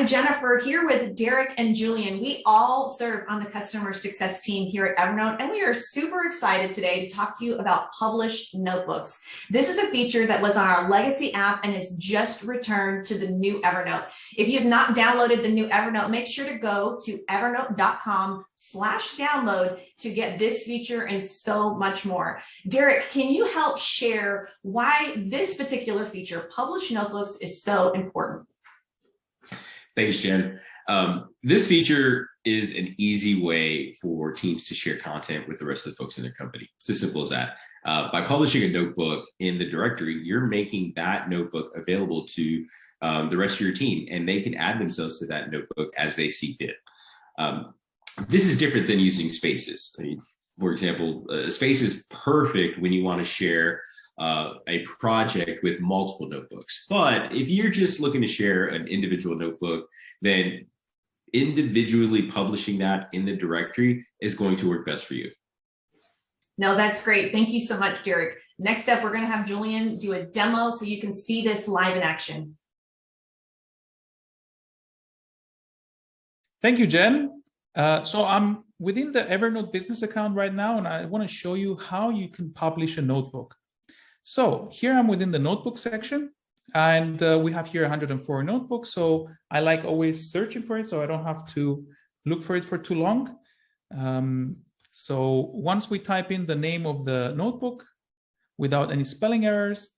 I'm Jennifer here with Derek and Julian. We all serve on the customer success team here at Evernote, and we are super excited today to talk to you about published notebooks. This is a feature that was on our legacy app and has just returned to the new Evernote. If you have not downloaded the new Evernote, make sure to go to evernote.com/download to get this feature and so much more. Derek, can you help share why this particular feature, published notebooks, is so important? Thanks, Jen. This feature is an easy way for teams to share content with the rest of the folks in their company. It's as simple as that. By publishing a notebook in the directory, you're making that notebook available to the rest of your team, and they can add themselves to that notebook as they see fit. This is different than using Spaces. I mean, for example, Space is perfect when you want to share a project with multiple notebooks. But if you're just looking to share an individual notebook, then individually publishing that in the directory is going to work best for you. No, that's great. Thank you so much, Derek. Next up, we're going to have Julian do a demo so you can see this live in action. Thank you, Jen. So I'm within the Evernote Business account right now, and I want to show you how you can publish a notebook. So here I'm within the notebook section, and we have here 104 notebooks. So I like always searching for it, so I don't have to look for it for too long. So once we type in the name of the notebook without any spelling errors,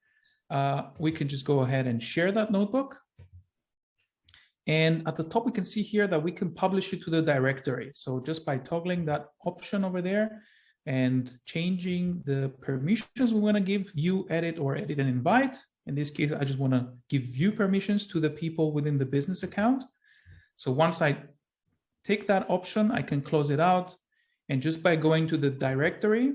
we can just go ahead and share that notebook. And at the top, we can see here that we can publish it to the directory. So just by toggling that option over there, and changing the permissions we want to give, view, edit, or edit and invite. In this case, I just want to give view permissions to the people within the business account. So once I take that option, I can close it out. And just by going to the directory,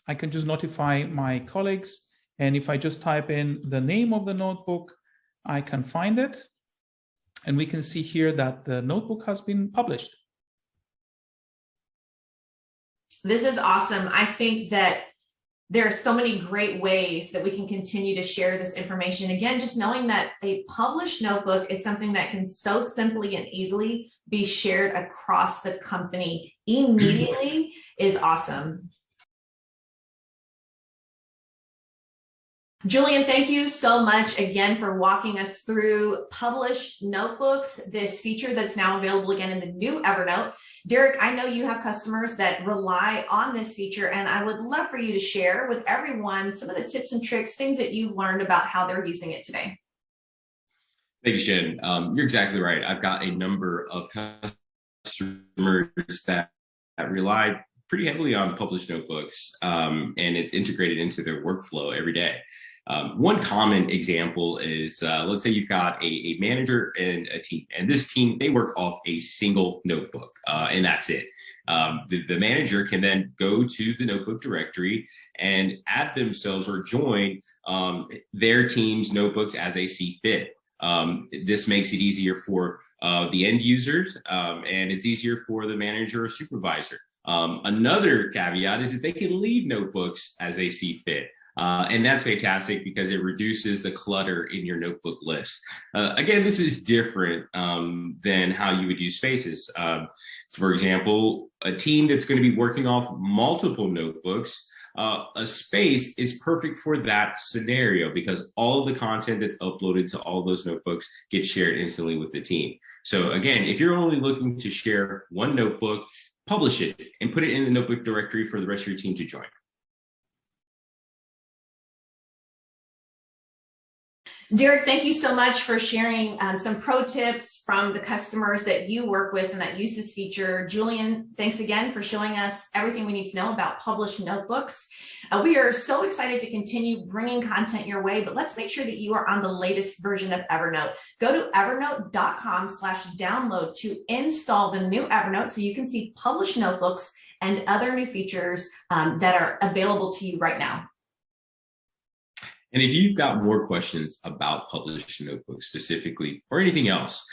I can just notify my colleagues. And if I just type in the name of the notebook, I can find it. And we can see here that the notebook has been published. This is awesome. I think that there are so many great ways that we can continue to share this information. Again, just knowing that a published notebook is something that can so simply and easily be shared across the company immediately is awesome. Julian, thank you so much again for walking us through published notebooks, this feature that's now available again in the new Evernote. Derek, I know you have customers that rely on this feature, and I would love for you to share with everyone some of the tips and tricks, things that you've learned about how they're using it today. Thank you, Jen. You're exactly right. I've got a number of customers that rely pretty heavily on published notebooks, and it's integrated into their workflow every day. One common example is, let's say you've got a manager and a team, and this team, they work off a single notebook, and that's it. The manager can then go to the notebook directory and add themselves or join their team's notebooks as they see fit. This makes it easier for the end users, and it's easier for the manager or supervisor. Another caveat is that they can leave notebooks as they see fit. And that's fantastic because it reduces the clutter in your notebook list. Again, this is different than how you would use Spaces. For example, a team that's going to be working off multiple notebooks, a space is perfect for that scenario because all of the content that's uploaded to all those notebooks gets shared instantly with the team. So again, if you're only looking to share one notebook, publish it and put it in the notebook directory for the rest of your team to join. Derek, thank you so much for sharing some pro tips from the customers that you work with and that use this feature. Julian, thanks again for showing us everything we need to know about published notebooks. We are so excited to continue bringing content your way, but let's make sure that you are on the latest version of Evernote. Go to evernote.com/download to install the new Evernote so you can see published notebooks and other new features that are available to you right now. And if you've got more questions about published notebooks specifically or anything else,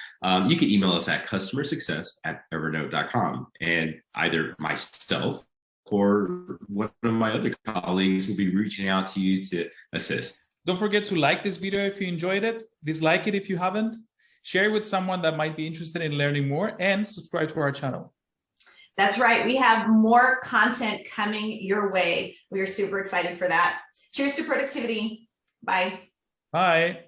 you can email us at customersuccess@evernote.com, and either myself or one of my other colleagues will be reaching out to you to assist. Don't forget to like this video if you enjoyed it, dislike it if you haven't, share it with someone that might be interested in learning more, and subscribe to our channel. That's right. We have more content coming your way. We are super excited for that. Cheers to productivity. Bye. Bye.